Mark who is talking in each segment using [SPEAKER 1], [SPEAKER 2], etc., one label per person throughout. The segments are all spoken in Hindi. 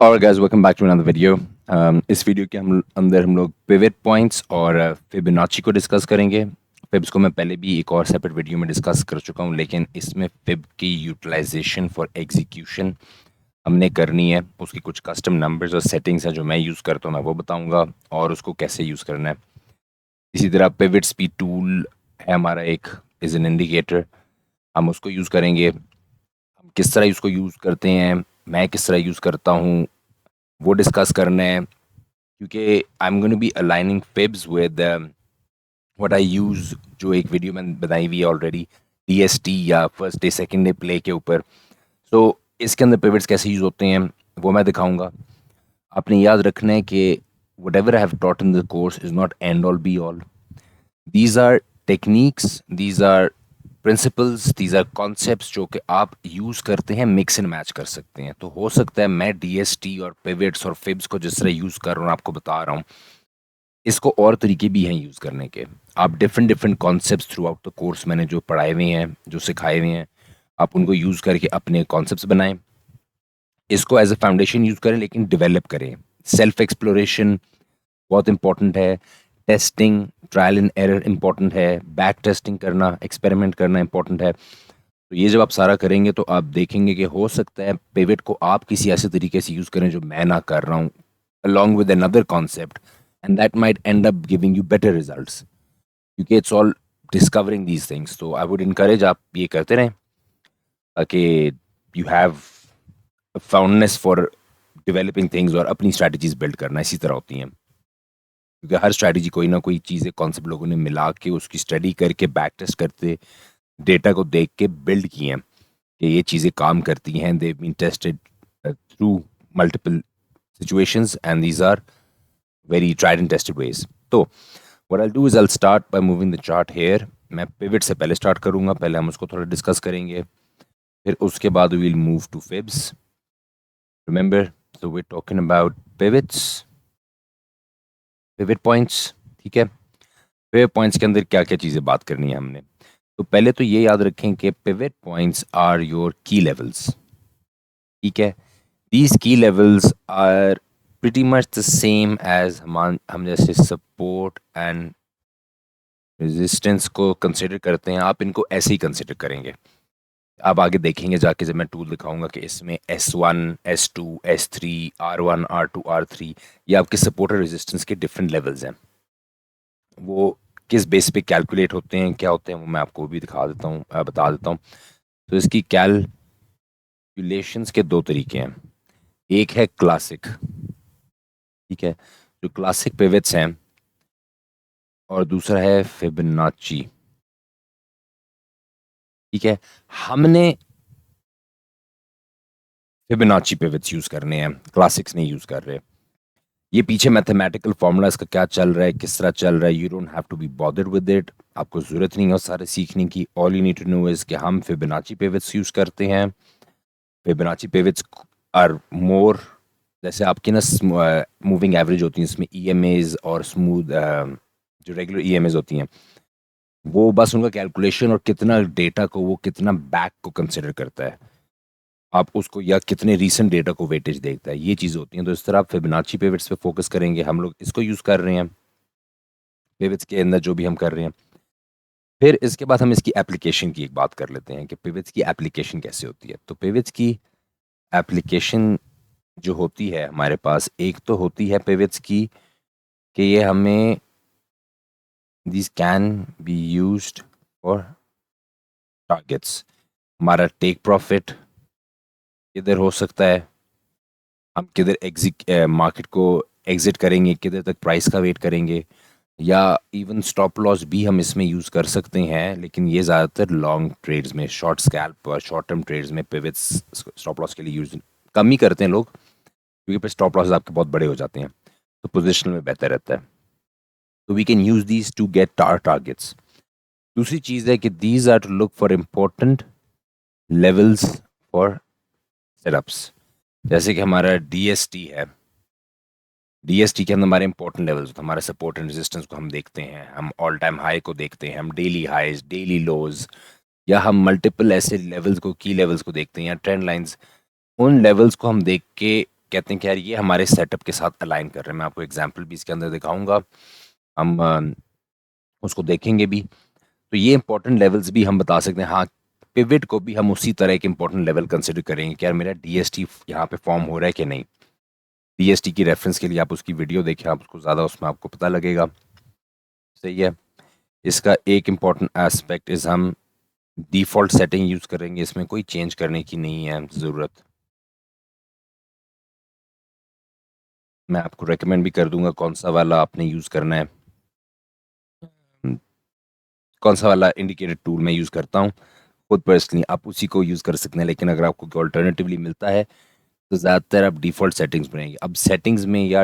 [SPEAKER 1] और guys welcome back to another video. इस वीडियो के अंदर हम लोग पिवट पॉइंट्स और फिबोनाची को डिस्कस करेंगे। फिब्स को मैं पहले भी एक और सेपरेट वीडियो में डिस्कस कर चुका हूँ, लेकिन इसमें फिब की यूटिलाइजेशन फॉर एग्जीक्यूशन हमने करनी है। उसकी कुछ कस्टम नंबर्स और सेटिंग्स हैं जो मैं यूज़ करता हूँ, मैं वो बताऊँगा और उसको कैसे यूज़ करना है। इसी तरह पिवट स्पीड टूल है हमारा, एक इज़ एन इंडिकेटर, हम उसको यूज़ करेंगे। हम किस तरह उसको यूज़ करते हैं, मैं किस तरह यूज़ करता हूँ, वो डिस्कस करना है, क्योंकि I am going to be aligning fibs with what I use, जो एक वीडियो मैंने बनाई हुई है ऑलरेडी, DST या first day second day play के ऊपर। तो इसके अंदर पिवट्स कैसे यूज़ होते हैं वो मैं दिखाऊंगा। आपने याद रखना है कि whatever I have taught in the course is not end all be all. These are techniques, these are principles, these are concepts जो कि आप यूज़ करते हैं, मिक्स एंड मैच कर सकते हैं। तो हो सकता है मैं DST और पिवट्स और फिब्स को जिस तरह यूज़ कर रहा हूँ, आपको बता रहा हूँ, इसको और तरीके भी हैं यूज़ करने के। आप different different concepts through out the course मैंने जो पढ़ाए हुए हैं, जो सिखाए हुए हैं, आप उनको यूज़ करके अपने कॉन्सेप्ट्स बनाएं, इसको एज अ फाउंडेशन यूज़ करें, लेकिन डेवलप करें। सेल्फ एक्सप्लोरेशन बहुत इंपॉर्टेंट है, testing, trial and error important है, बैक टेस्टिंग करना, एक्सपेरिमेंट करना इंपॉर्टेंट है। तो ये जब आप सारा करेंगे तो आप देखेंगे कि हो सकता है पिवट को आप किसी ऐसे तरीके से यूज़ करें जो मैं ना कर रहा हूँ, along with another concept, and that might end up giving you better results, क्योंकि it's all discovering these things. तो I would encourage आप ये करते रहें ताकि you have a fondness for developing things और अपनी strategies build करना इसी तरह होती हैं। क्योंकि हर स्ट्रैटेजी कोई ना कोई चीज़ें कॉन्सेप्ट लोगों ने मिला के उसकी स्टडी करके बैक टेस्ट करते डेटा को देख के बिल्ड किए हैं कि ये चीज़ें काम करती हैं। They been tested through multiple situations and these are very tried and tested ways. तो what I'll do is I'll start by moving the chart here. मैं pivot से पहले start करूँगा, पहले हम उसको थोड़ा डिस्कस करेंगे, फिर उसके बाद we'll move to fibs. Remember, so we're talking about pivots, pivot points, ठीक है। pivot points के अंदर क्या क्या चीज़ें बात करनी है हमने। तो पहले तो ये याद रखें कि pivot points are your key levels, ठीक है। These key levels are pretty much the same as हम जैसे सपोर्ट एंड रेजिस्टेंस को कंसिडर करते हैं, आप इनको ऐसे ही कंसिडर करेंगे। आप आगे देखेंगे जाके जब मैं टूल दिखाऊंगा कि इसमें S1, S2, S3, R1, R2, R3 ये आपके सपोर्ट और रेजिस्टेंस के डिफरेंट लेवल्स हैं। वो किस बेस पे कैलकुलेट होते हैं, क्या होते हैं, वो मैं आपको भी दिखा देता हूँ, बता देता हूँ। तो इसकी कैलकुलेशंस के दो तरीके हैं। एक है क्लासिक, ठीक है, जो क्लासिक पिवट्स हैं, और दूसरा है फिबोनाची, ठीक है। हमने फिबोनाची पिवट्स यूज करने हैं, क्लासिक्स नहीं यूज कर रहे। ये पीछे मैथमेटिकल फॉर्मूला इसका क्या चल रहा है, किस तरह चल रहा है, you don't have to be bothered with it, आपको जरूरत नहीं है सारे सीखने की। All you need to know is कि हम फिबोनाची पिवट्स यूज करते हैं। फिबोनाची पिवट्स आर मोर, जैसे आपकी ना मूविंग एवरेज होती है, इसमें EMAs और स्मूथ जो रेगुलर EMAs होती हैं, वो बस उनका कैलकुलेशन और कितना डेटा को, वो कितना बैक को कंसिडर करता है, आप उसको, या कितने रीसेंट डेटा को वेटेज देखता है, ये चीज़ें होती हैं। तो इस तरह आप फिबोनाची पिवट्स पे फोकस करेंगे, हम लोग इसको यूज़ कर रहे हैं पिवट्स के अंदर जो भी हम कर रहे हैं। फिर इसके बाद हम इसकी एप्लीकेशन की एक बात कर लेते हैं कि पिवट्स की एप्लीकेशन कैसे होती है। तो पिवट्स की एप्लीकेशन जो होती है हमारे पास, एक तो होती है पिवट्स की कि ये हमें, this can be used for targets. हमारा टेक प्रॉफिट किधर हो सकता है, हम किधर मार्केट को एग्जिट करेंगे, किधर तक प्राइस का वेट करेंगे, या इवन स्टॉप लॉस भी हम इसमें यूज़ कर सकते हैं। लेकिन ये ज़्यादातर लॉन्ग ट्रेड्स में, शॉर्ट स्कैल्प और शॉर्ट टर्म ट्रेड्स में पिवट्स स्टॉप लॉस के लिए यूज़ कम ही करते हैं लोग, क्योंकि फिर स्टॉप लॉस आपके बहुत बड़े हो जाते हैं, तो पोजिशन में बेहतर रहता है। तो we can use these to get targets. दूसरी चीज़ है कि these are to look for important levels for setups. जैसे कि हमारा DST है, DST के अंदर हमारे इंपॉर्टेंट लेवल्स, हमारे सपोर्ट एंड रेजिस्टेंस को हम देखते हैं, हम ऑल टाइम हाई को देखते हैं, हम डेली हाईज, डेली लोज, या हम मल्टीपल ऐसे लेवल्स को, की लेवल्स को देखते हैं, या ट्रेंड लाइंस। उन लेवल्स को हम देख के कहते हैं कि यार ये हमारे सेटअप के साथ अलाइन कर रहे हैं। मैं आपको एग्जांपल भी इसके अंदर दिखाऊंगा, हम उसको देखेंगे भी। तो ये इंपॉर्टेंट लेवल्स भी हम बता सकते हैं। हाँ, पिवट को भी हम उसी तरह के इंपॉर्टेंट लेवल कंसिडर करेंगे कि यार मेरा डीएसटी यहाँ पे फॉर्म हो रहा है कि नहीं। डीएसटी की रेफरेंस के लिए आप उसकी वीडियो देखें, आप उसको ज़्यादा उसमें आपको पता लगेगा। सही है। इसका एक इम्पॉर्टेंट एस्पेक्ट इज़ हम डिफ़ॉल्ट सेटिंग यूज़ करेंगे, इसमें कोई चेंज करने की नहीं है ज़रूरत। मैं आपको रेकमेंड भी कर दूंगा कौन सा वाला आपने यूज़ करना है। कौन सा वाला इंडिकेटर टूल मैं यूज़ करता हूँ खुद पर्सनली, आप उसी को यूज़ कर सकते हैं। लेकिन अगर आपको कोई ऑल्टरनेटिवली मिलता है तो ज़्यादातर आप डिफ़ॉल्ट सेटिंग्स बनाएंगे। अब सेटिंग्स में या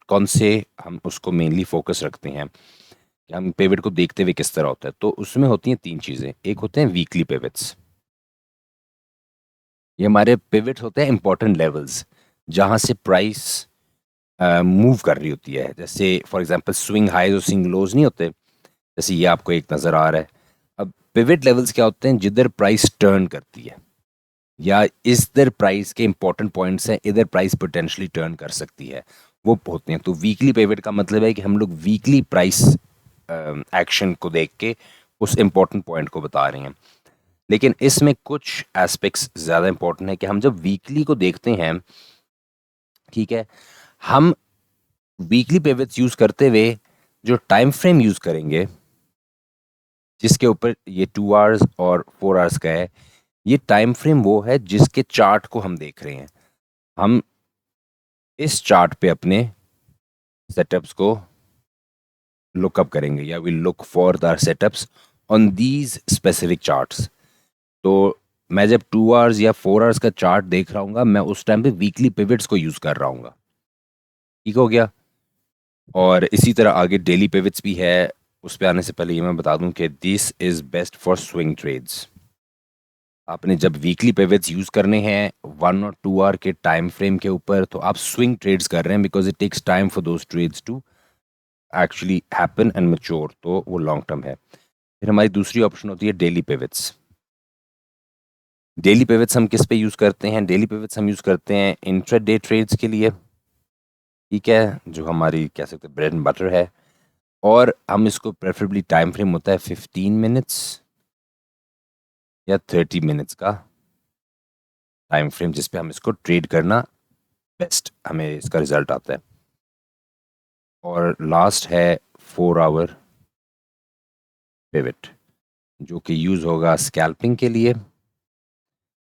[SPEAKER 1] कौन से हम उसको मेनली फोकस रखते हैं कि हम पिवट को देखते हुए किस तरह होता है, तो उसमें होती हैं तीन चीज़ें। एक होते हैं वीकली पिवट्स, ये हमारे पिवट होते हैं इंपॉर्टेंट लेवल्स जहाँ से प्राइस मूव कर रही होती है। जैसे फॉर एग्जांपल स्विंग हाइज और स्विंग लोज नहीं होते, जैसे ये आपको एक नज़र आ रहा है। अब पिवट लेवल्स क्या होते हैं? जिधर प्राइस टर्न करती है या इधर प्राइस के इंपॉर्टेंट पॉइंट्स हैं, इधर प्राइस पोटेंशियली टर्न कर सकती है, वो होते हैं। तो वीकली पिवट का मतलब है कि हम लोग वीकली प्राइस एक्शन को देख के उस इंपॉर्टेंट पॉइंट को बता रहे हैं। लेकिन इसमें कुछ एस्पेक्ट्स ज़्यादा इंपॉर्टेंट है कि हम जब वीकली को देखते हैं, ठीक है, हम वीकली पिवट्स यूज़ करते हुए जो टाइम फ्रेम यूज़ करेंगे जिसके ऊपर ये 2 आवर्स और 4 आवर्स का है, ये टाइम फ्रेम वो है जिसके चार्ट को हम देख रहे हैं। हम इस चार्ट पे अपने सेटअप्स को लुकअप करेंगे या we look for the setups on these specific charts. तो मैं जब 2 आवर्स या 4 आवर्स का चार्ट देख रहा हूँ, मैं उस टाइम पे वीकली पिवट्स को यूज़ कर रहा हूँ। ठीक हो गया। और इसी तरह आगे डेली पिवट्स भी है। उस पे आने से पहले ये मैं बता दूं कि this is best for swing trades. आपने जब वीकली पिवट्स यूज़ करने हैं 1 और 2 आवर के टाइम फ्रेम के ऊपर, तो आप स्विंग ट्रेड्स कर रहे हैं because it takes time for those trades to actually happen and mature, तो वो लॉन्ग टर्म है। फिर हमारी दूसरी ऑप्शन होती है डेली पिवट्स। डेली पिवट्स हम किस पे यूज़ करते हैं? डेली पिवट्स हम यूज़ करते हैं इंट्राडे ट्रेड्स के लिए, ठीक है, जो हमारी कह सकते हैं ब्रेड एंड बटर है। और हम इसको प्रेफरेबली टाइम फ्रेम होता है 15 मिनट्स या 30 मिनट्स का टाइम फ्रेम, जिस पे हम इसको ट्रेड करना बेस्ट हमें इसका रिजल्ट आता है। और लास्ट है 4 आवर पिवट, जो कि यूज़ होगा स्कैल्पिंग के लिए।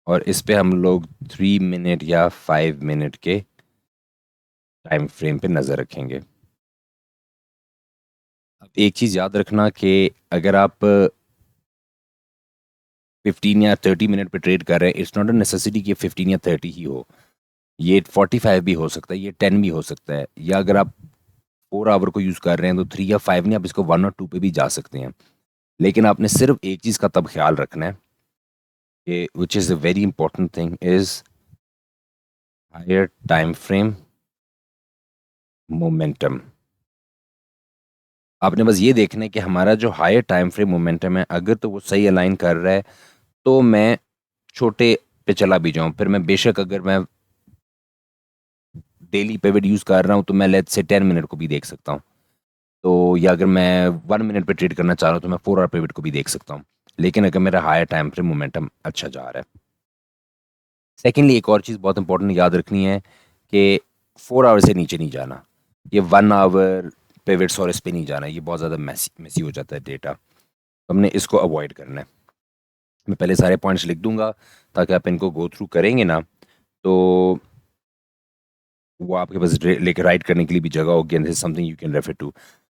[SPEAKER 1] और इस पे हम लोग 3 मिनट या 5 मिनट के टाइम फ्रेम पे नज़र रखेंगे। अब एक चीज़ याद रखना कि अगर आप 15 या 30 मिनट पे ट्रेड कर रहे हैं, इट्स नॉट अ नेसेसिटी कि 15 या 30 ही हो। ये 45 भी हो सकता है, ये 10 भी हो सकता है। या अगर आप 4 आवर को यूज़ कर रहे हैं तो 3 या 5 नहीं, आप इसको 1 और 2 पे भी जा सकते हैं। लेकिन आपने सिर्फ एक चीज़ का तब ख्याल रखना है कि which is a very important thing is higher time frame momentum. आपने बस ये देखना है कि हमारा जो हायर टाइम फ्रेम मोमेंटम है, अगर तो वो सही अलाइन कर रहा है तो मैं छोटे पे चला भी जाऊँ। फिर मैं बेशक अगर मैं डेली पिवट यूज़ कर रहा हूँ तो मैं लेट्स से 10 मिनट को भी देख सकता हूँ। तो या अगर मैं 1 मिनट पे ट्रेड करना चाह रहा हूँ तो मैं 4 आवर पिवट को भी देख सकता हूँ। लेकिन अगर मेरा हायर टाइम फ्रेम मोमेंटम अच्छा जा रहा है। सेकेंडली एक और चीज़ बहुत इंपॉर्टेंट याद रखनी है कि 4 आवर से नीचे नहीं जाना। ये 1 आवर पिवट्स और इस पे नहीं जाना, ये बहुत ज़्यादा मैसी हो जाता है डेटा, तो हमने इसको अवॉइड करना है। मैं पहले सारे पॉइंट्स लिख दूंगा ताकि आप इनको गो थ्रू करेंगे ना, तो वो आपके पास लेके राइट करने के लिए भी जगह होगी, and this is something you can refer to.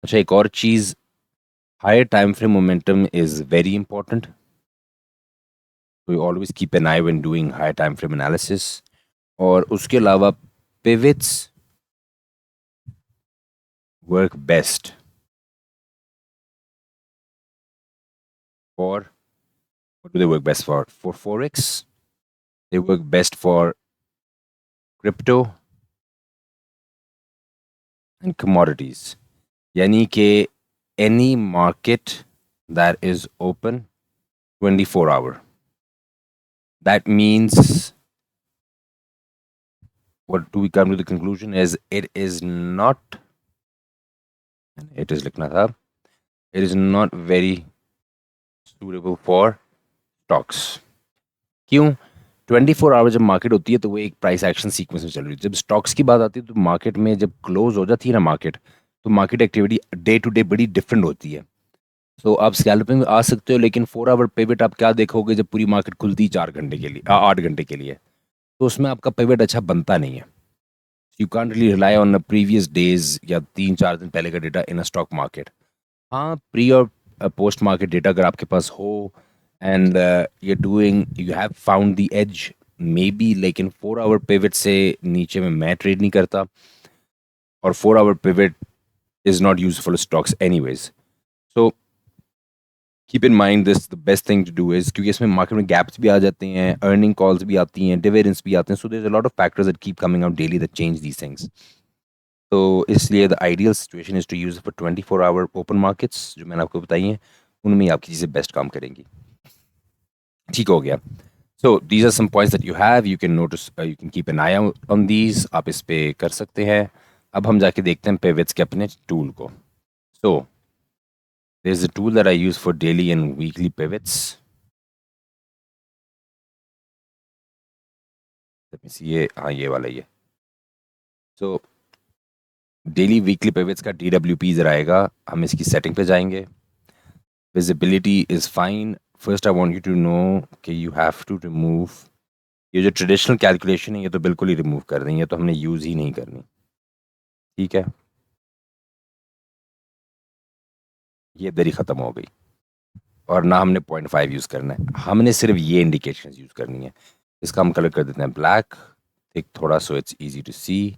[SPEAKER 1] अच्छा, एक और चीज़, higher time frame momentum is very important. We always keep an eye when doing higher time frame analysis. और उसके अलावा pivots work best for, what do they work best for forex? They work best for crypto and commodities, यानी कि any market that is open 24 hour, that means what do we come to the conclusion is it is not, it is लिखना था, it is not very suitable for stocks. क्यों? 24 आवर जब मार्केट होती है तो वो एक प्राइस एक्शन सीक्वेंस में चल रही है। जब स्टॉक्स की बात आती है तो मार्केट में जब क्लोज हो जाती है ना मार्केट, तो market activity day to day बड़ी डिफरेंट होती है। तो आप स्कैल्पिंग में आ सकते हो, लेकिन 4 आवर पिवट आप क्या देखोगे जब पूरी मार्केट खुलती है 4 घंटे के लिए, 8 घंटे के लिए, तो उसमें आपका पिवट अच्छा बनता नहीं है। You can't really rely on previous days या 3-4 दिन पहले का data in a stock market. हाँ, प्री और पोस्ट मार्केट डेटा अगर आपके पास हो and you have found the edge maybe, लेकिन 4 आवर पिवट से नीचे में मैं ट्रेड नहीं करता, और 4 hour pivot is not useful stocks anyways. So keep in mind this, the best thing to do is, क्योंकि इसमें मार्केट में गैप्स भी आ जाते हैं, अर्निंग कॉल्स भी आती हैं, डिविडेंड्स भी आते हैं, so there is a lot of factors that keep coming out daily that change these things. तो इसलिए the ideal situation is to use for 24 hour open markets जो मैंने आपको बताई हैं, उनमें ही आपकी चीज़ें बेस्ट काम करेंगी। ठीक हो गया। So these are some points that you have, you can notice, you can keep an eye on these, आप इस पे कर सकते हैं। अब हम जाके देखते हैं पिवट्स के अपने टूल को। So there is a tool that I use for daily and weekly pivots. ये, हाँ, ये वाला ही है। सो डेली वीकली पिवट्स का DWP इधर आएगा, हम इसकी सेटिंग पे जाएंगे। Visibility is fine. First I want you to know कि यू हैव टू रिमूव ये जो ट्रेडिशनल कैलकुलेशन है, ये तो बिल्कुल ही रिमूव कर देंगे, तो हमने यूज ही नहीं करनी। ठीक है, ये दरी खत्म हो गई, और ना हमने 0.5 यूज करना है, हमने सिर्फ ये इंडिकेशन यूज करनी है। इसका हम कलर कर देते हैं ब्लैक, थिक थोड़ा, so it's easy to see.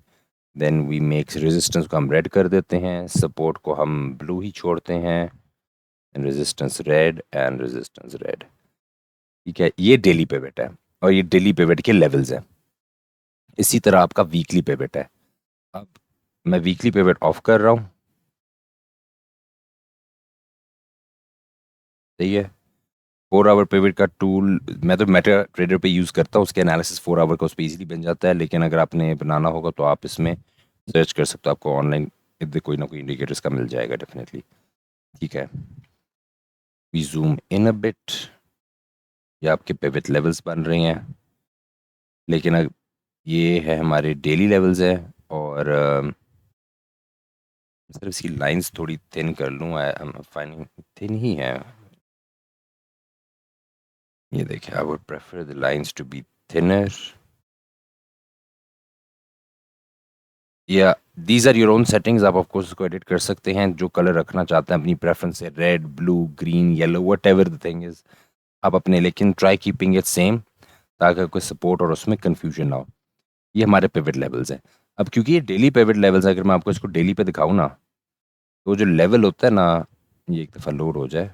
[SPEAKER 1] Then we makes resistance को हम रेड कर देते हैं, सपोर्ट को हम ब्लू ही छोड़ते हैं, and resistance red and resistance red. ठीक है, ये डेली पिवट है, और ये डेली पिवट के लेवल्स हैं। इसी तरह आपका वीकली पिवट है। अब मैं वीकली पिवट ऑफ कर रहा हूँ, सही है। 4 आवर पिवट का टूल मैं तो मेटा ट्रेडर पे यूज़ करता हूँ, उसके एनालिसिस 4 आवर का उस पर ईजिली बन जाता है, लेकिन अगर आपने बनाना होगा तो आप इसमें सर्च कर सकते हो, आपको ऑनलाइन इधर कोई ना कोई इंडिकेटर्स का मिल जाएगा डेफिनेटली। ठीक है, we zoom in a bit, ये आपके पिवट लेवल्स बन रहे हैं, लेकिन अब ये है हमारे डेली लेवल्स है, और सिर्फ इसकी लाइंस थोड़ी थिन कर लूँ, आई एम फाइंडिंग थिन ही है। ये देखिए, I would prefer the lines to be thinner. या these are your own settings, आप ऑफकोर्स इसको एडिट कर सकते हैं, जो कलर रखना चाहते हैं अपनी प्रेफरेंस से, red, blue, green, yellow, what ever the thing is आप अपने, लेकिन ट्राई कीपिंग इट सेम, ताकि कोई सपोर्ट और उसमें कन्फ्यूजन ना हो। ये हमारे पिवट लेवल्स हैं। अब क्योंकि ये डेली पिवट लेवल्स है, अगर मैं आपको इसको डेली पे दिखाऊँ ना, तो जो लेवल होता है ना, ये एक दफ़ा लोड हो जाए,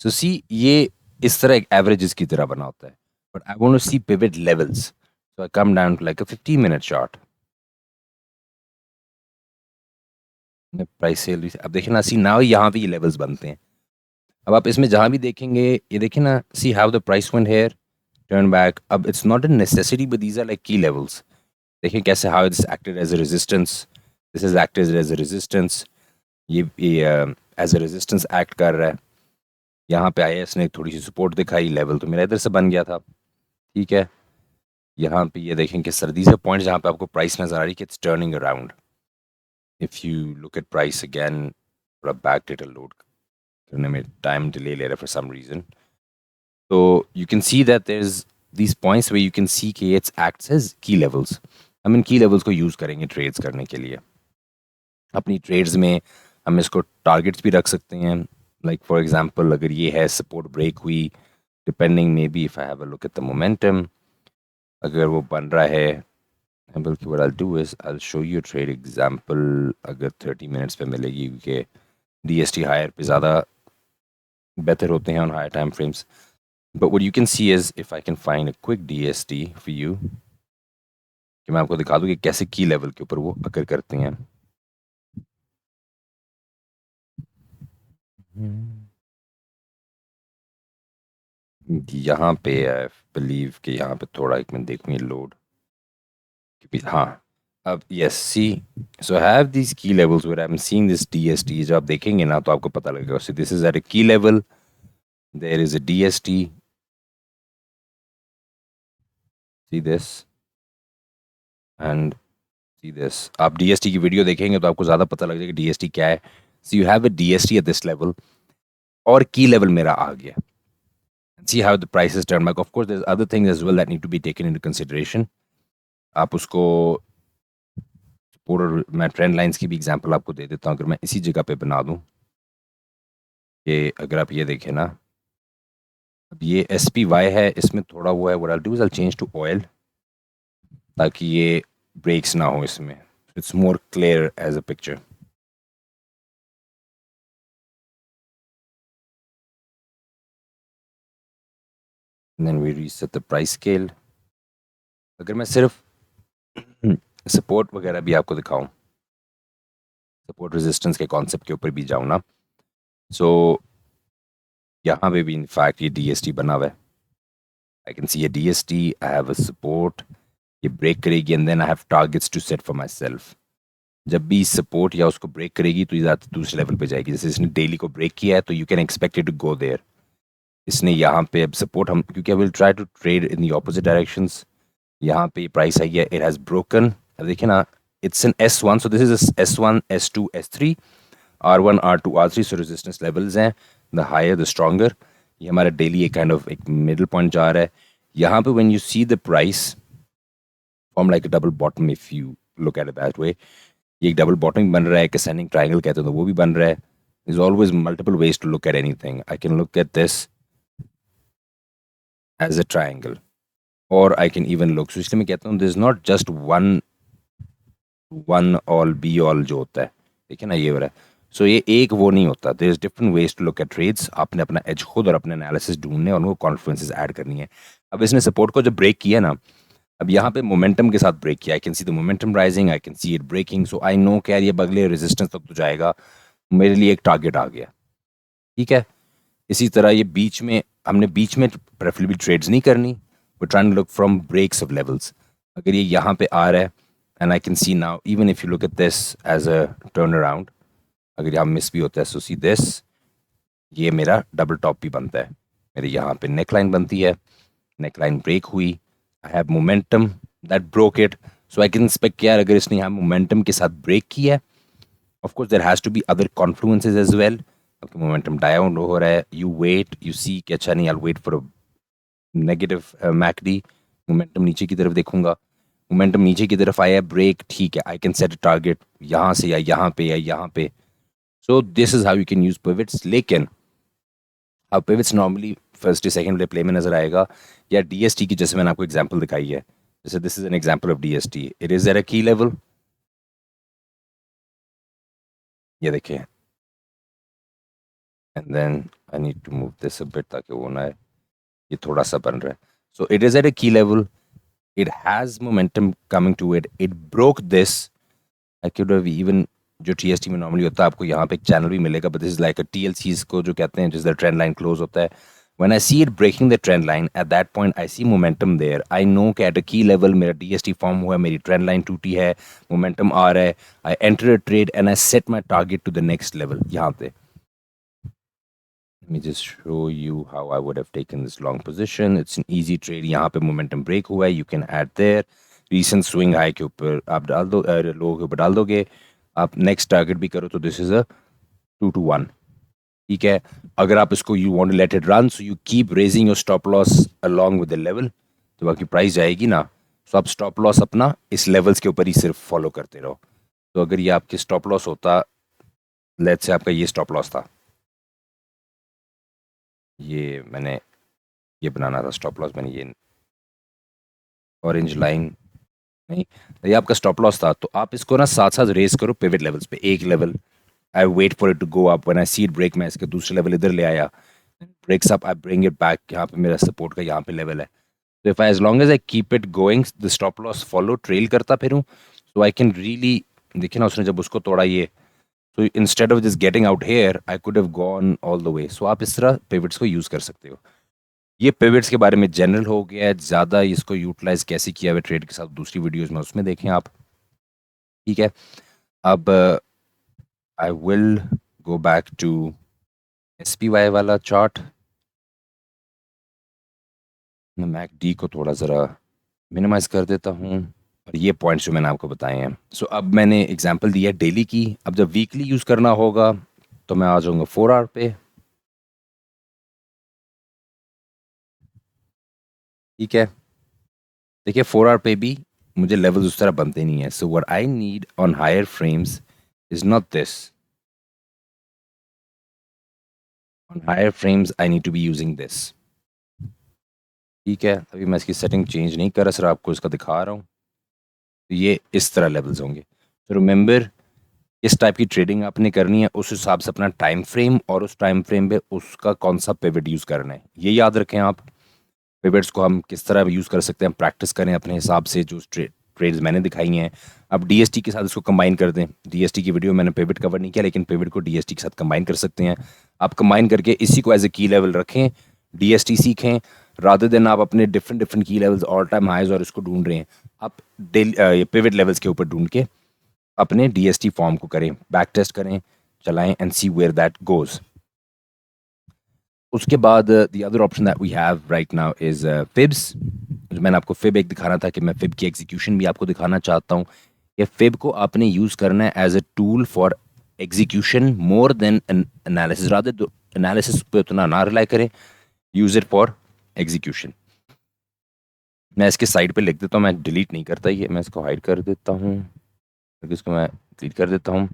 [SPEAKER 1] सो सी ये इस तरह एक एवरेजेस की तरह बना होता है, but I want to see pivot levels, so I come down to like a 15 minute shot. Price sell, अब देखिए ना, सी नाउ यहाँ पे ये लेवल्स बनते हैं। अब आप इसमें जहाँ भी देखेंगे, ये देखिए ना, see how the price went here, turn back. अब it's not a necessity, but these are like key levels. देखिए कैसे, how this acted as a resistance, this is acted as a resistance, ये एज अ रेजिस्टेंस एक्ट कर रहा है। यहाँ पे आया, इसने थोड़ी सी सपोर्ट दिखाई, लेवल तो मेरा इधर से बन गया था। ठीक है, यहाँ पे ये देखें कि सर्दी से पॉइंट जहाँ पे आपको प्राइस नजर आ रही है कि it's turning around. If you look at price again, थोड़ा बैक डेटा लोड करने में टाइम डिले ले रहा है फॉर सम रीज़न, तो you can see that there's these points where you can see कि it acts as key levels। हम इन की लेवल्स को यूज़ करेंगे ट्रेड्स करने के लिए। अपनी ट्रेड्स में हम इसको टारगेट्स भी रख सकते हैं, लाइक फॉर एग्जांपल अगर ये है सपोर्ट ब्रेक हुई, depending may be if I have a look at the momentum, अगर वो बन रहा है, बल्कि what I do is I show you trade example, अगर 30 मिनट्स पे मिलेगी, क्योंकि DST हायर पे ज़्यादा बेहतर होते हैं on higher time frames. But what you can see is, if I can find a quick DST for you, कि मैं आपको दिखा दूँ कि कैसे की लेवल के ऊपर वो अकर करते हैं। यहाँ पे आई बिलीव कि यहाँ पे थोड़ा एक मिनट देखूँ ये लोड, क्योंकि हाँ अब yes see, so have these key levels where I am seeing this DST। जब आप देखेंगे ना तो आपको पता लगेगा। So this is at a key level, there is a DST, see this and see this. आप DST की वीडियो देखेंगे तो आपको ज़्यादा पता लग जाएगा DST क्या है। So you have a DST at this level और की लेवल मेरा आ गया। See how the prices turn back. Of course, there's other things as well that need to be taken into consideration. आप उसको पूरा, मैं ट्रेंड लाइंस की भी एग्जांपल आपको दे देता हूँ। अगर मैं इसी जगह पे बना दूँ कि अगर आप ये देखें ना, अब ये SPY है, इसमें थोड़ा वो है। What I do is I change to oil ताकि ये ब्रेक्स ना हो इसमें, it's more clear as a picture. Then we reset the price scale. अगर मैं सिर्फ सपोर्ट वगैरह भी आपको दिखाऊं, सपोर्ट रेजिस्टेंस के कॉन्सेप्ट के ऊपर भी जाऊं ना, सो यहाँ पे भी इनफैक्ट ये DST बना हुआ है। I can see a DST, I have a support, ये ब्रेक करेगी and then I have targets to set for myself. जब भी सपोर्ट या उसको ब्रेक करेगी तो ये दूसरे लेवल पे जाएगी। जैसे इसने डेली को ब्रेक किया है तो you can expect it to go there. इसने यहाँ पे अब सपोर्ट, हम क्योंकि I will try to trade in the opposite directions, यहाँ पे प्राइस आई है, इट हैज़ ब्रोकन। अब देखिए ना, it's an S1, so this is S1 S2 S3 R1 R2 R3। So resistance levels हैं, द हायर द स्ट्रॉन्गर। ये हमारा डेली एक काइंड ऑफ एक मिडिल पॉइंट जा रहा है। यहाँ पे when you see the price form like a double bottom, if you look at it that way, ये एक डबल बॉटम बन रहा है, एक असेंडिंग ट्रायंगल कहते हैं तो वो भी बन रहा है। Is always multiple ways to look at anything. I can look at this as a triangle और I can even look, so इसलिए मैं कहता हूँ this is not just one one all be all जो होता है, ठीक है ना, ये हो रहा है। सो ये एक वो नहीं होता, there is different ways to look at trades. आपने अपना एज खुद और अपने एनालिसिस ढूंढने और उनको कॉन्फ्लुएंसेस ऐड करनी है। अब इसने सपोर्ट को जब ब्रेक किया ना, अब यहाँ पे मोमेंटम के साथ ब्रेक किया, I can see the momentum rising, I can see it breaking, so I know कि यार ये अगले रेजिस्टेंस तक तो जाएगा, मेरे लिए एक टारगेट आ गया, ठीक है। इसी तरह ये बीच में, हमने बीच में प्रेफरेबली ट्रेड्स नहीं करनी, we trying to look from breaks of levels. अगर ये यहाँ पे आ रहा है and I can see now, even if you look at this as a turn around, अगर यहाँ मिस भी होता है, सो सी दिस, ये मेरा डबल टॉप भी बनता है। मेरे यहाँ पे नेक लाइन बनती है, नेक लाइन ब्रेक हुई, I have momentum that broke it, so I can expect यार अगर इसने यहाँ मोमेंटम के साथ ब्रेक किया है, of course there has to be other confluences as well. आपके मोमेंटम डाउन हो रहा है, यू वेट, यू सी कि अच्छा नहीं, I wait for a negative MACD, momentum नीचे की तरफ देखूंगा, मोमेंटम नीचे की तरफ आया, ब्रेक, ठीक है, I can set a target यहाँ से या यहाँ पे या यहाँ पे। सो this is how you can use pivots. लेकिन अब पिवट्स नॉर्मली फर्स्ट सेकंड वाले प्ले में नजर आएगा या DST की, जैसे मैंने आपको एग्जांपल दिखाई है, जैसे this is an example of DST, it is at a key level, ये देखिए, and then I need to move this a bit ताकि वो ना है, ये थोड़ा सा बन रहा है। So it is at a key level, it has momentum coming to it, it broke this, I could have even, जो TST में नॉर्मली होता है आपको यहाँ पे एक चैनल भी मिलेगा, but this is like a TLCs को जो कहते हैं जिसका ट्रेंड लाइन क्लोज होता है, when I see it breaking the trend line at that point I see momentum there, I know कि at a key level मेरा DST फॉर्म हुआ है, मेरी ट्रेंड लाइन टूटी है, मोमेंटम आ रहा है, I enter a trade and I set my target to the next level यहाँ पे। Let me just show you how I would have taken this long position. It's an easy trade. यहाँ पे momentum break हुआ है, you can add there. Recent swing high के ऊपर आप डाल दो, लो के ऊपर डाल दोगे, आप next target भी करो तो this is a 2 to 1, ठीक है। अगर आप इसको you want to let it run, so you keep raising your stop loss along with the level, जब आपकी प्राइस जाएगी ना, तो आप स्टॉप लॉस अपना इस लेवल्स के ऊपर ही सिर्फ फॉलो करते रहो। तो अगर ये आपके स्टॉप लॉस होता, लेट्स से आपका ये स्टॉप लॉस था, ये मैंने ये बनाना था स्टॉप लॉस, मैंने ये ऑरेंज लाइन नहीं, ये आपका स्टॉप लॉस था, तो आप इसको ना साथ साथ रेस करो पिवट लेवल्स पे। एक level I wait for it to go up, when I see it break, मैं इसके दूसरे लेवल इधर ले आया, breaks up, I bring it back, यहाँ पे मेरा सपोर्ट का यहाँ पे लेवल है। तो if I as long as I keep it going, the stop loss follow, trail करता फिर हूँ, सो आई कैन रियली, देखिए ना उसने जब उसको तोड़ा ये, तो instead of just getting out here I could have gone all the way. सो आप इस तरह पिवट्स को यूज़ कर सकते हो। ये पिवट्स के बारे में जनरल हो गया है, ज़्यादा इसको यूटिलाइज कैसे किया हुआ ट्रेड के साथ दूसरी वीडियोस में उसमें देखें आप। ठीक है, अब I will go back to SPY वाला चार्ट। मैं MACD को थोड़ा ज़रा मिनिमाइज कर देता हूँ और ये पॉइंट्स जो मैंने आपको बताए हैं। सो अब मैंने एग्जांपल दिया डेली की, अब जब वीकली यूज़ करना होगा तो मैं आ जाऊँगा 4 आवर पे। ठीक है, देखिए 4 आवर पे भी मुझे लेवल्स उस तरह बनते नहीं है। So what I need on higher frames is not this. On higher frames I need to be using this. ठीक है, अभी मैं इसकी सेटिंग चेंज नहीं कर रहा, सर आपको इसका दिखा रहा हूँ। तो ये इस तरह लेवल्स होंगे। तो रिमेंबर, इस टाइप की ट्रेडिंग आपने करनी है, उस हिसाब से अपना टाइम फ्रेम और उस टाइम फ्रेम पे उसका कौन सा पिवट यूज़ करना है ये याद रखें आप। पिवट्स को हम किस तरह यूज़ कर सकते हैं, प्रैक्टिस करें अपने हिसाब से जो ट्रेड्स मैंने दिखाई हैं। अब DST के साथ इसको कंबाइन कर दें। DST की वीडियो मैंने पिवट कवर नहीं किया, लेकिन पिवट को DST के साथ कंबाइन कर सकते हैं। आप कंबाइन करके इसी को एज ए की लेवल रखें, DST सीखें, रादर देन आप अपने डिफरेंट डिफरेंट की लेवल्स ऑल टाइम हाइज और इसको ढूंढ रहे हैं। आप पिवट लेवल्स के ऊपर ढूंढ के अपने DST फॉर्म को करें, बैक टेस्ट करें, चलाएं and see where that goes. उसके बाद the other option that we have right now is fibs. मैंने आपको फिब एक दिखाना था कि मैं फिब की एग्जीक्यूशन भी आपको दिखाना चाहता हूँ। ये फिब को आपने यूज़ करना है as a tool for execution more than analysis. Rather analysis पे उतना ना रिलाई करें, यूज़ इट फॉर एग्जीक्यूशन। मैं इसके साइड पे लिख देता हूँ, मैं डिलीट नहीं करता ये, मैं इसको हाइड कर देता हूँ, इसको मैं डिलीट कर देता हूँ।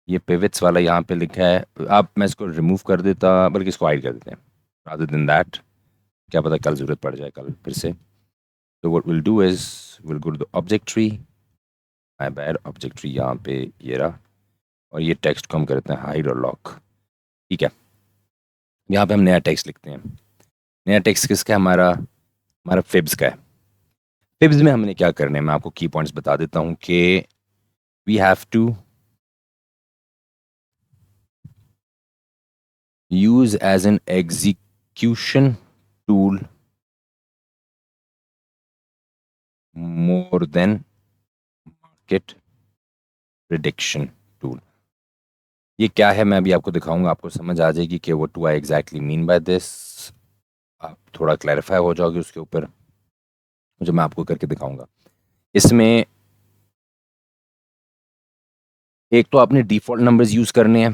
[SPEAKER 1] ये पिवट्स वाला यहाँ पे लिखा है, आप मैं इसको रिमूव कर देता, बल्कि इसको हाइड कर देते हैं रादर देन दैट, क्या पता कल ज़रूरत पड़ जाए कल फिर से। तो what will do is will go to the object tree, my bad, object tree यहाँ पे ये रहा, और ये टेक्स्ट को हम करते हैं हाइड और लॉक। ठीक है, यहाँ पे हम नया टेक्स्ट लिखते हैं। नया टेक्स्ट किसका है? हमारा हमारा फिब्स का है। फिब्स में हमने क्या करना है, मैं आपको की पॉइंट्स बता देता हूँ कि we have to use as an execution tool more than market prediction tool। ये क्या है मैं अभी आपको दिखाऊंगा, आपको समझ आ जाएगी कि what do I exactly mean by this। आप थोड़ा क्लैरिफाई हो जाओगे उसके ऊपर, जो मैं आपको करके दिखाऊंगा। इसमें एक तो आपने डिफ़ॉल्ट नंबर्स यूज़ करने हैं,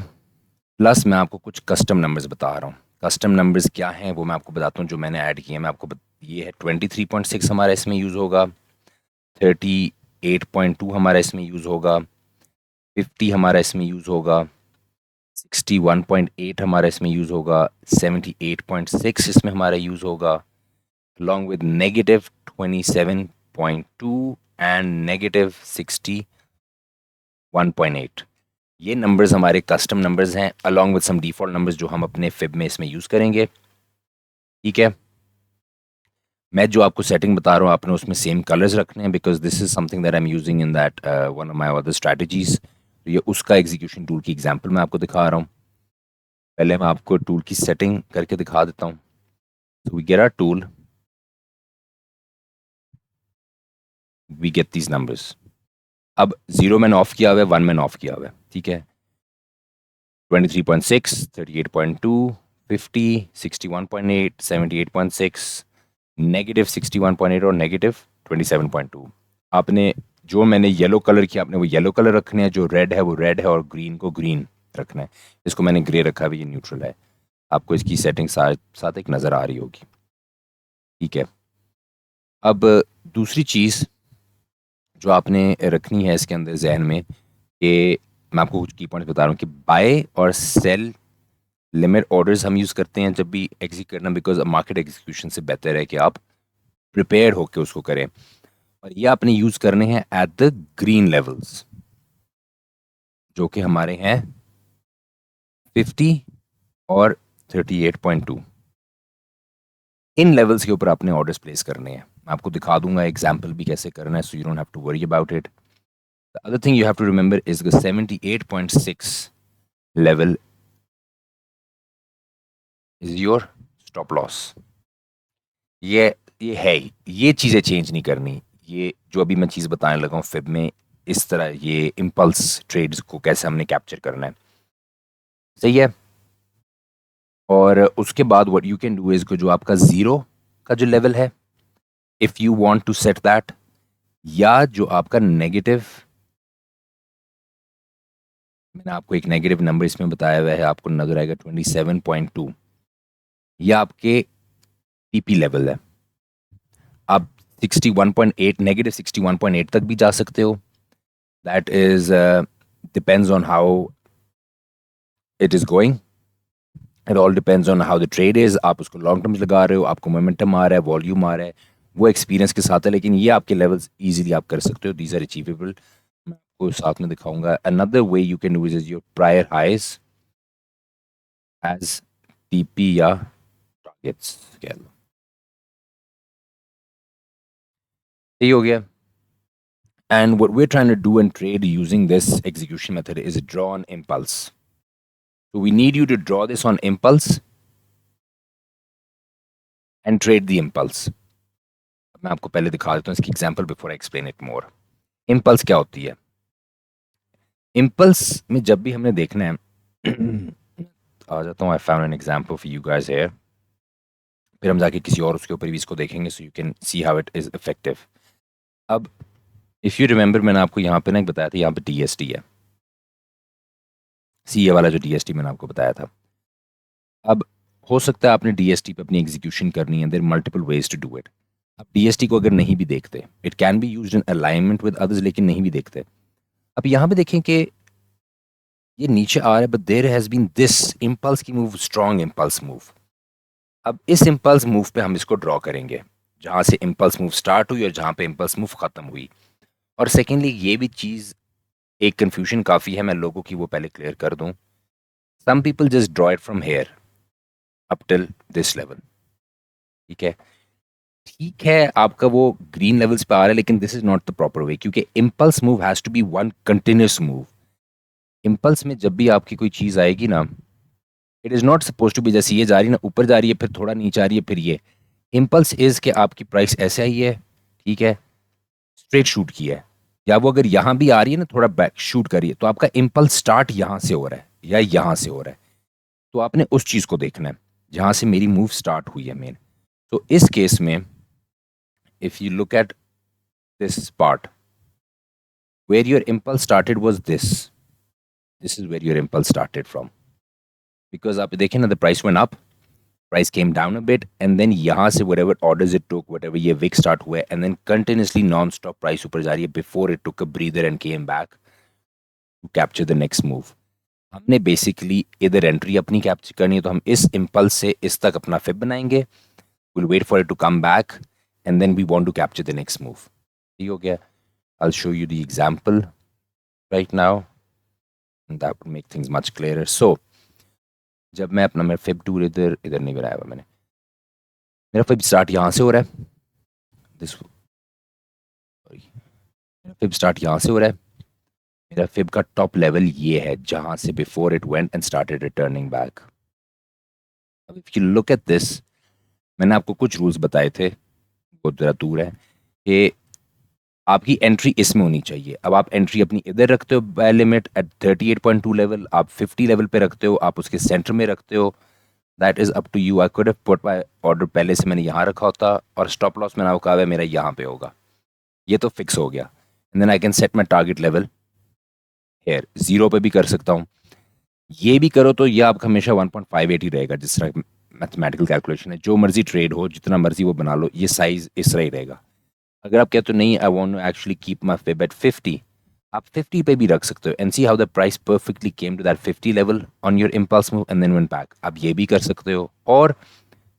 [SPEAKER 1] प्लस मैं आपको कुछ कस्टम नंबर्स बता रहा हूँ। कस्टम नंबर्स क्या हैं वो मैं आपको बताता हूँ, जो मैंने ऐड किए हैं मैं आपको ये है 23.6 हमारा इसमें यूज़ होगा, 38.2 हमारा इसमें यूज़ होगा, 50 हमारा इसमें यूज़ होगा, 61.8 हमारा इसमें यूज़ होगा, 78.6 इसमें हमारा यूज़ होगा, along with negative 27.2 and negative 61.8। ये नंबर्स हमारे कस्टम नंबर्स हैं, along with some default numbers जो हम अपने फिब में इसमें यूज़ करेंगे। ठीक है, मैं जो आपको सेटिंग बता रहा हूँ आपने उसमें सेम कलर्स रखने हैं, because this is something that I am using in that one of my other strategies. तो ये उसका एग्जीक्यूशन टूल की एग्जांपल मैं आपको दिखा रहा हूँ। पहले मैं आपको टूल की सेटिंग करके दिखा देता हूँ। So we get our tool, we get these numbers। अब 0 मैंने ऑफ किया हुआ है, 1 मैंने ऑफ किया हुआ है। ठीक है, 23.6, 38.2, 50, 61.8, 78.6, नेगेटिव 61.8 और नेगेटिव 27.2। आपने जो मैंने येलो कलर किया आपने वो येलो कलर रखने हैं, जो रेड है वो रेड है, और ग्रीन को ग्रीन रखना है। इसको मैंने ग्रे रखा है, ये न्यूट्रल है। आपको इसकी सेटिंग साथ एक नज़र आ रही होगी। ठीक है, अब दूसरी चीज़ जो आपने रखनी है इसके अंदर जहन में, कि मैं आपको कुछ की पॉइंट्स बता रहा हूँ कि बाय और सेल लिमिट ऑर्डर्स हम यूज़ करते हैं जब भी एग्जीक्यूट करना, बिकॉज मार्केट एग्जीक्यूशन से बेहतर है कि आप प्रिपेयर होकर उसको करें। और ये आपने यूज़ करने हैं एट द ग्रीन लेवल्स, जो कि हमारे हैं 50 और 38.2। इन लेवल्स के ऊपर आपने ऑर्डर्स प्लेस करने हैं। मैं आपको दिखा दूंगा एग्जाम्पल भी कैसे करना है, so you don't have to worry about it. The other thing you have to remember is the 78.6 level is your stop loss। ये ये है ही, ये चीज़ें चेंज नहीं करनी। ये जो अभी मैं चीज़ बताने लगा हूँ फिब में, इस तरह ये इम्पल्स ट्रेड्स को कैसे हमने कैप्चर करना है, सही है। और उसके बाद what you can do is जो आपका ज़ीरो का जो लेवल है, if you want to set that, या जो आपका नेगेटिव, मैंने आपको एक नेगेटिव नंबर इसमें बताया हुआ है, आपको नजर आएगा 27.2, ये आपके टीपी लेवल है। आप 61.8, नेगेटिव 61.8 तक भी जा सकते हो। That is depends on how it is going, it all depends on how the trade is. आप उसको लॉन्ग टर्म लगा रहे हो, आपको मोमेंटम आ रहा है, वॉल्यूम आ रहा है, वो एक्सपीरियंस के साथ है, लेकिन ये आपके लेवल्स इजीली आप कर सकते हो, दीज आर अचीवेबल। मैं आपको साथ में दिखाऊंगा। Another way you can do is your prior highs as TP या टारगेट्स कह लो। सही हो गया। And what we're trying to do and trade using this execution method is draw on impulse. So we need you to draw this on impulse and trade the impulse. मैं आपको पहले दिखा देता हूँ इसकी example before I explain it more. Impulse क्या होती है? इम्पल्स में जब भी हमने देखना है आ जाता हूँ, I found an example for you guys here, फिर हम जाके किसी और उसके ऊपर भी इसको देखेंगे so you can see how it is effective. अब इफ़ यू रिमेंबर, मैंने आपको यहाँ पे ना एक बताया था, यहाँ पे DST है, CA वाला जो DST मैंने आपको बताया था। अब हो सकता है आपने DST पे अपनी एग्जीक्यूशन करनी है, there multiple ways to do it. अब DST को अगर नहीं भी देखते, it can be used in alignment with others, लेकिन नहीं भी देखते। अब यहाँ पे देखें कि ये नीचे आ रहा है, but there has been this impulse की मूव, स्ट्रॉन्ग इम्पल्स मूव। अब इस इम्पल्स मूव पे हम इसको ड्रॉ करेंगे, जहाँ से इम्पल्स मूव स्टार्ट हुई और जहाँ पे इम्पल्स मूव ख़त्म हुई। और सेकेंडली ये भी चीज़ एक कन्फ्यूजन काफ़ी है, मैं लोगों की वो पहले क्लियर कर दूँ। Some people just draw it from here up till this level, ठीक है। ठीक है, आपका वो ग्रीन लेवल्स पे आ रहा है, लेकिन this is not the proper way, क्योंकि impulse move has to be one continuous move. Impulse में जब भी आपकी कोई चीज़ आएगी ना, it is not suppose to be जैसे ये जा रही है ना, ऊपर जा रही है, फिर थोड़ा नीचे आ रही है, फिर ये। इम्पल्स इज़ कि आपकी प्राइस ऐसे आई है, ठीक है, स्ट्रेट शूट की है, या वो अगर यहाँ भी आ रही है ना, थोड़ा बैक शूट करिए, तो आपका इम्पल्स स्टार्ट यहाँ से हो रहा है या यहाँ से हो रहा है। तो आपने उस चीज़ को देखना है जहाँ से मेरी मूव स्टार्ट हुई है मेन। तो इस केस में if you look at this part, where your impulse started was this is where your impulse started from, because आप देखें ना, the price went up, price came down a bit, and then यहाँ से whatever orders it took, whatever ये wick start हुआ है, and then continuously non-stop price ऊपर जा रही है before it took a breather and came back to capture the next move। हमने बेसिकली इधर एंट्री अपनी कैप्चर करनी है, तो हम इस इम्पल्स से इस तक अपना फिब बनाएंगे, we'll wait for it to come back, and then we want to capture the next move। ठीक हो गया? I'll show you the example right now, and that would make things much clearer। So जब मैं अपना मेरा फिब टूल इधर इधर नहीं बनाया हुआ मैंने, मेरा फिब स्टार्ट यहाँ से हो रहा है, दिस सॉरी, मेरा फिब स्टार्ट यहाँ से हो रहा है, मेरा फिब का टॉप लेवल ये है जहाँ से before it went and started returning back. अब if you look at this, मैंने आपको कुछ रूल्स बताए थे, वो ज़रा दूर है, कि आपकी एंट्री इसमें होनी चाहिए। अब आप एंट्री अपनी इधर रखते हो बाय लिमिट एट 38.2 लेवल, आप 50 लेवल पे रखते हो, आप उसके सेंटर में रखते हो, that is up to you. I could have put my order पहले से मैंने यहाँ रखा होता, और स्टॉप लॉस मैंने आपको कहा है मेरा यहाँ पे होगा, ये तो फिक्स हो गया। And then I can set my target level here, zero पे भी कर सकता हूँ। ये भी करो तो ये आपका हमेशा 1.58 ही रहेगा, जिस तरह मैथमेटिकल कैलकुलेशन है, जो मर्जी ट्रेड हो, जितना मर्जी वो बना लो, ये साइज इस तरह ही रहेगा। अगर आप कहते हो नहीं, I want to actually keep my fib at 50, आप 50 पे भी रख सकते हो, and see how the price perfectly came to that 50 level on your impulse move and then went back. आप ये भी कर सकते हो, और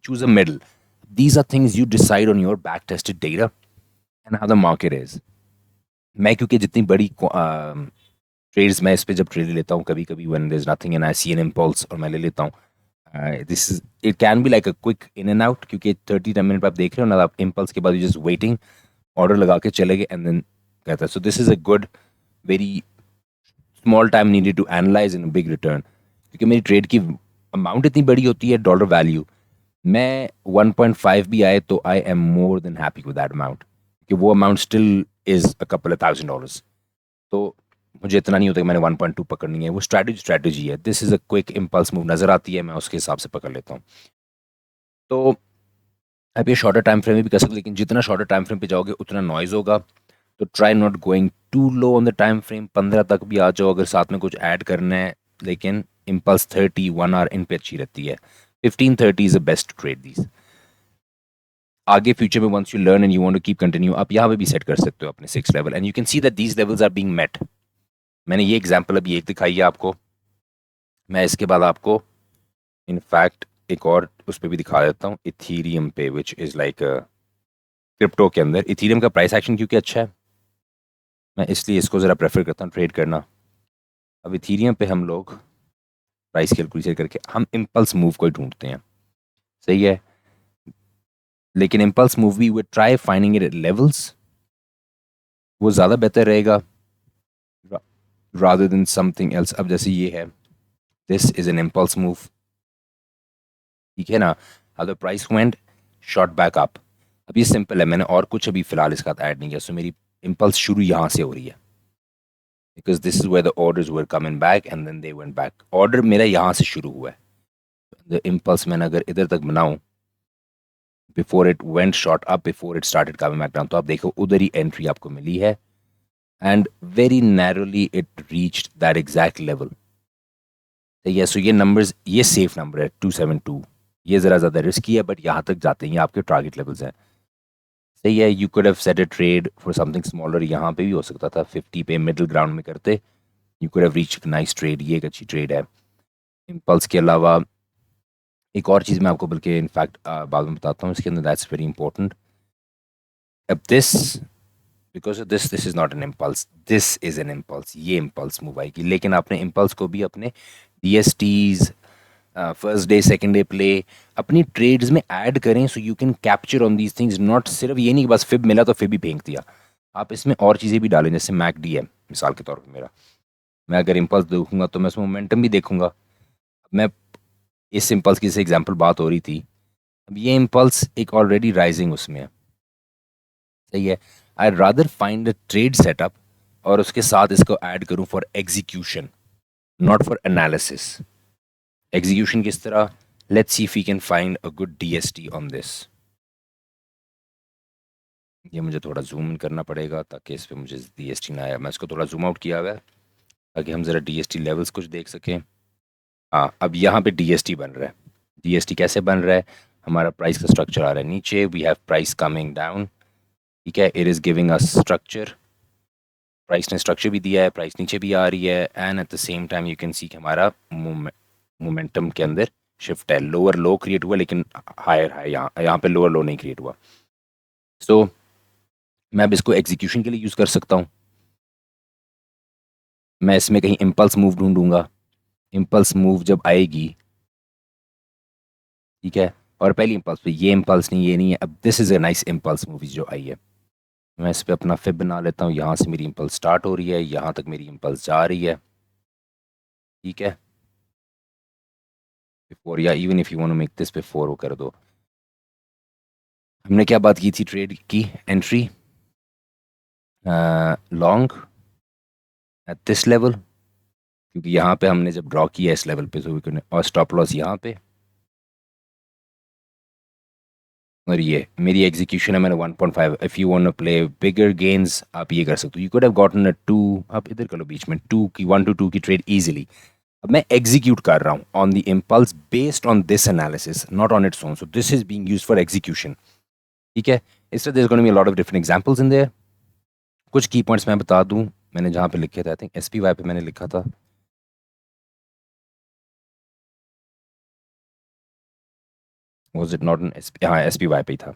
[SPEAKER 1] choose a middle. These are things you decide on your back tested data and how the market is. मैं क्योंकि जितनी बड़ी ट्रेड्स मैं इस पे जब ट्रेड लेता हूँ, कभी कभी when there is nothing and I see an impulse और मैं ले लेता हूँ, this is it can be like a quick in and out, क्योंकि 30 मिनट आप देख रहे हो ना, आप इम्पल्स के बाद यू जस्ट वेटिंग, ऑर्डर लगा के चले गए, एंड देन कहता है। So this is a good, very small time needed to analyse in big return, क्योंकि मेरी ट्रेड की अमाउंट इतनी बड़ी होती है, डॉलर वैल्यू मैं 1.5 भी आए तो I am more than happy with that amount, कि वो amount still is a couple of $1000। तो मुझे इतना नहीं होता कि मैंने 1.2 पकड़नी है, वो स्ट्रैटेजी है। This is a quick impulse move नज़र आती है, मैं उसके हिसाब से पकड़ लेता हूँ। तो आप ये शॉर्टर टाइम फ्रेम में भी कर सकते हो, लेकिन जितना शॉर्टर टाइम फ्रेम पे जाओगे उतना नॉइज़ होगा। तो try not going to low on the time frame. 15 तक भी आ जाओ अगर साथ में कुछ ऐड करना है, लेकिन इम्पल्स 30 1 आवर इन पे अच्छी रहती है। 15-30 is the best trade these. आगे फ्यूचर में once you learn and you want to keep continue, आप यहाँ पे भी सेट कर सकते हो अपने 6 level, and you can see that these levels are being met. मैंने ये एग्जांपल अभी एक दिखाई है आपको, मैं इसके बाद आपको इनफैक्ट एक और उस पर भी दिखा देता हूँ, इथीरियम पे, विच इज़ लाइक क्रिप्टो के अंदर। इथीरियम का प्राइस एक्शन क्योंकि अच्छा है, मैं इसलिए इसको ज़रा प्रेफर करता हूँ ट्रेड करना। अब इथीरियम पे हम लोग प्राइस कैलकुलेशन करके हम इम्पल्स मूव को ही ढूंढते हैं, सही है। लेकिन इम्पल्स मूव भी we try finding it at levels, वो ज़्यादा बेहतर रहेगा rather than something else। अब जैसे ये है, this is an impulse move, ठीक है ना। अब the price went short back up. अब ये सिंपल है, मैंने और कुछ अभी फिलहाल इसका ऐड नहीं किया, सो मेरी इम्पल्स शुरू यहाँ से हो रही है, because this is where the orders were coming back and then they went back. Order मेरा यहाँ से शुरू हुआ है, द इम्पल्स मैंने अगर इधर तक बनाऊँ, before it went short up, before it started coming back down, तो आप देखो उधर ही एंट्री आपको मिली है, and very narrowly it reached that exact level. सही है, सो ये नंबर्स, ये सेफ नंबर है 272। ये ज़रा ज़्यादा रिस्की है, बट यहाँ तक जाते हैं, ये आपके टारगेट लेवल्स हैं। सही है, you could have set a trade for something smaller, यहाँ पे भी हो सकता था 50 पे मिडिल ग्राउंड में करते, you could have reach nice trade, ये एक अच्छी ट्रेड है। इम्पल्स के अलावा एक और चीज़ मैं आपको बल्कि इनफैक्ट बाद में बताता हूँ इसके अंदर, दैट्स वेरी इंपॉर्टेंट। अब this, because of this is not an impulse, this is an impulse, ये इम्पल्स मूव आएगी, लेकिन आपने इम्पल्स को भी अपने DSTs, first day second day play, अपनी ट्रेड्स में ऐड करें, so you can capture on these things. Not सिर्फ ये नहीं कि बस फिब मिला तो फिब ही फेंक दिया, आप इसमें और चीज़ें भी डालें, जैसे मैकडी है मिसाल के तौर पर मेरा, मैं अगर इम्पल्स देखूंगा तो मैं उसमें मोमेंटम भी देखूंगा। मैं इस इम्पल्स की जैसे एग्जाम्पल बात हो रही थी, अब ये इम्पल्स एक ऑलरेडी राइजिंग उसमें है, सही है। I rather find a trade setup और उसके साथ इसको ऐड करूं for execution, not for analysis. Execution किस तरह, let's see if we can find a good DST on this. ये मुझे थोड़ा जूम इन करना पड़ेगा ताकि इस पे मुझे DST ना आया, मैं इसको थोड़ा जूम आउट किया हुआ है ताकि हम ज़रा DST लेवल्स कुछ देख सकें। हाँ, अब यहाँ पे DST बन रहा है। DST कैसे बन रहा है, हमारा प्राइस का स्ट्रक्चर आ रहा है नीचे, we have price coming down, ठीक है, it is giving us structure, price ने स्ट्रक्चर भी दिया है, प्राइस नीचे भी आ रही है, and at the same time you can see कि हमारा मोमेंटम के अंदर शिफ्ट है, लोअर लो क्रिएट हुआ लेकिन हायर हाई, यहाँ पे लोअर लो नहीं क्रिएट हुआ। सो मैं अब इसको एग्जीक्यूशन के लिए यूज़ कर सकता हूँ। मैं इसमें कहीं इम्पल्स मूव ढूंढूंगा, इम्पल्स मूव जब आएगी, ठीक है, और पहली इम्पल्स पे, ये इम्पल्स नहीं, ये नहीं है, अब this is a nice impulse movie जो आई है, मैं इस पर अपना फिब बना लेता हूँ, यहाँ से मेरी इम्पल्स स्टार्ट हो रही है, यहाँ तक मेरी इम्पल्स जा रही है, ठीक है। बिफोर, या even if you want to make this before, वो कर दो। हमने क्या बात की थी ट्रेड की, entry long at this level, क्योंकि यहाँ पे हमने जब ड्रॉ किया इस लेवल पे, तो और स्टॉप लॉस यहाँ पे, और ये मेरी एग्जीक्यूशन है, मैंने 1.5। If you want to play bigger gains आप ये कर सकते हो, you could have gotten a 2, आप इधर कर लो बीच में 2 की, 1 to 2 की ट्रेड इजीली। अब मैं एग्जीक्यूट कर रहा हूँ on the impulse based on this analysis, not on its own, so this is being used for execution, ठीक है। इससे there is going to be a lot of different examples in there. कुछ की पॉइंट्स मैं बता दूं, मैंने जहाँ पे लिखे थे, आई थिंक SPY पे मैंने लिखा था, was it not an SP, हाँ SPY पे ही था।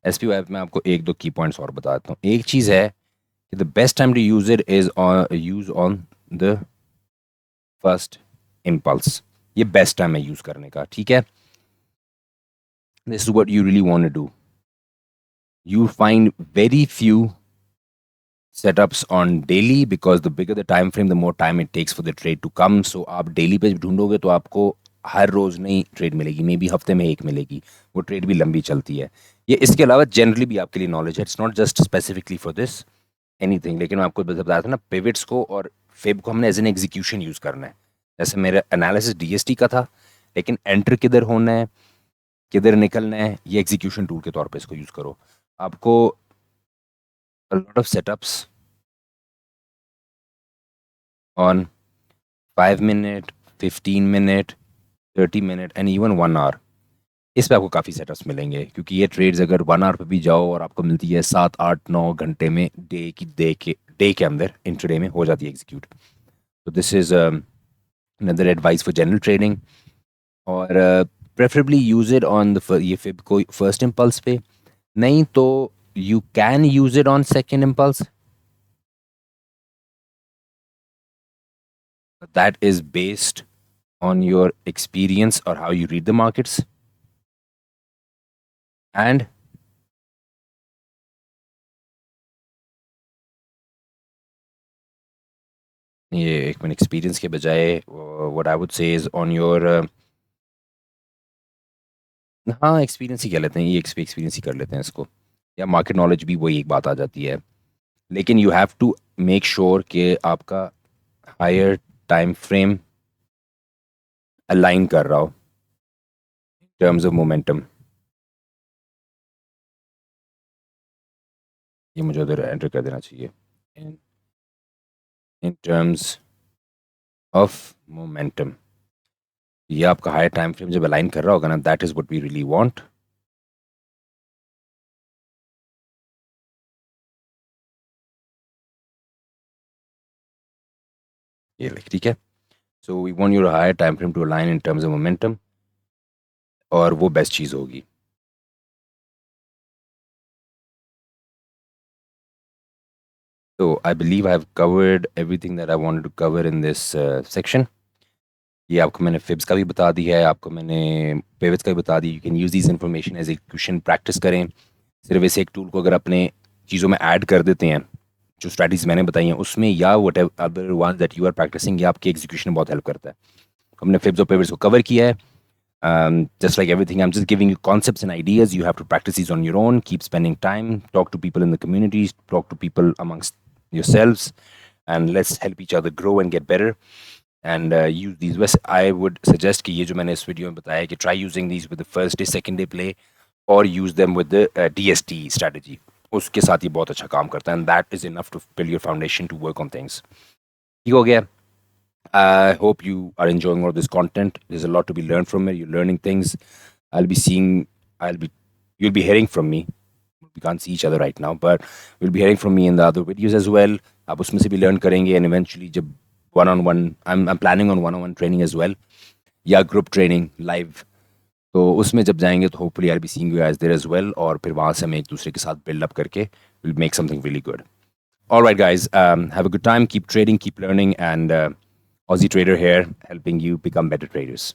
[SPEAKER 1] SPY पे मैं आपको एक दो की पॉइंट्स और बताता हूँ। एक चीज़ है कि the best time to use it is use on the first impulse, ये बेस्ट टाइम है यूज़ करने का, ठीक है। This is what you really want to do, you find very few setups on daily because the bigger the time frame, the more time it takes for the trade to come. So आप daily पे ढूंढोगे तो आपको हर रोज़ नहीं ट्रेड मिलेगी, मे बी हफ्ते में एक मिलेगी, वो ट्रेड भी लंबी चलती है। ये इसके अलावा जनरली भी आपके लिए नॉलेज है, it's not just specifically for this anything. लेकिन मैं आपको बताया था ना, पिवट्स को और फेब को हमने एज एन एग्जीक्यूशन यूज़ करना है। जैसे मेरा एनालिसिस डीएसटी का था, लेकिन एंटर किधर होना है, किधर निकलना है, ये एग्जीक्यूशन टूल के तौर पे इसको यूज़ करो। आपको a lot of setups on 5 minute, 15 minute, 30 minute and even 1 hour। इस पे आपको काफ़ी सेटअप्स मिलेंगे, क्योंकि ये ट्रेड्स अगर 1 आवर पे भी जाओ और आपको मिलती है 7, 8, 9 घंटे में, डे के अंदर इंट्राडे में हो जाती है एग्जीक्यूट। तो this is another advice for general trading. और preferably use it on the ये फिब को फर्स्ट इम्पल्स पे, नहीं तो you can use it on second impulse. That is based on your experience or how you read the markets. And ये एक मिनट, एक्सपीरियंस के बजाय what I would say is on your, हाँ एक्सपीरियंस ही कह लेते हैं, ये एक्सपीरियंस ही कर लेते हैं इसको, या मार्केट नॉलेज भी वही एक बात आ जाती है। लेकिन you have to make sure कि आपका हायर टाइम फ्रेम अलाइन कर रहा हो इन टर्म्स ऑफ मोमेंटम। ये मुझे उधर एंटर कर देना चाहिए, इन टर्म्स ऑफ मोमेंटम। ये आपका हायर टाइम फ्रेम जब अलाइन कर रहा होगा ना, that is what we really want. ये ठीक है। So we want your higher time frame to align in terms of momentum, और वो बेस्ट चीज़ होगी। तो I believe I have covered everything that I wanted to cover in this section. ये आपको मैंने फिब्स का भी बता दिया है, आपको मैंने पिवट्स का भी बता दी। You can use this information as a question, practice करें। सिर्फ इस एक टूल को अगर अपने चीज़ों में ऐड कर देते हैं, जो स्ट्रैटेजीज मैंने बताई हैं उसमें, या whatever other one that you are practising, या आपके एग्जीक्यूशन में बहुत हेल्प करता है। हमने फिब्स और पिवट्स को कवर किया है। Just like everything, I'm just giving you concepts and ideas. You have to practice these on your own. Keep spending time. Talk to people in the communities. Talk to people amongst yourselves, and let's help each other grow and get better. And use these. वैसे I would suggest कि ये जो मैंने इस वीडियो में बताया कि try using these with the first day, second day play, or use them with the DST strategy. उसके साथ ये बहुत अच्छा काम करता है, and that is enough to build your foundation to work on things. ठीक हो गया? I hope you are enjoying all this content. There's a lot to be learned from it. You're learning things. I'll be seeing, you'll be hearing from me. We can't see each other right now, but we'll be hearing from me in the other videos as well. आप उसमें से भी learn करेंगे, and eventually जब one-on-one, I'm planning on one-on-one training as well, या group training live. तो उसमें जब जाएंगे तो hopefully I'll be seeing you guys there as well, और फिर वहाँ से हम एक दूसरे के साथ build up करके we'll make something really good. All right, guys, have a good time. Keep trading, keep learning, and Aussie Trader here, helping you become better traders.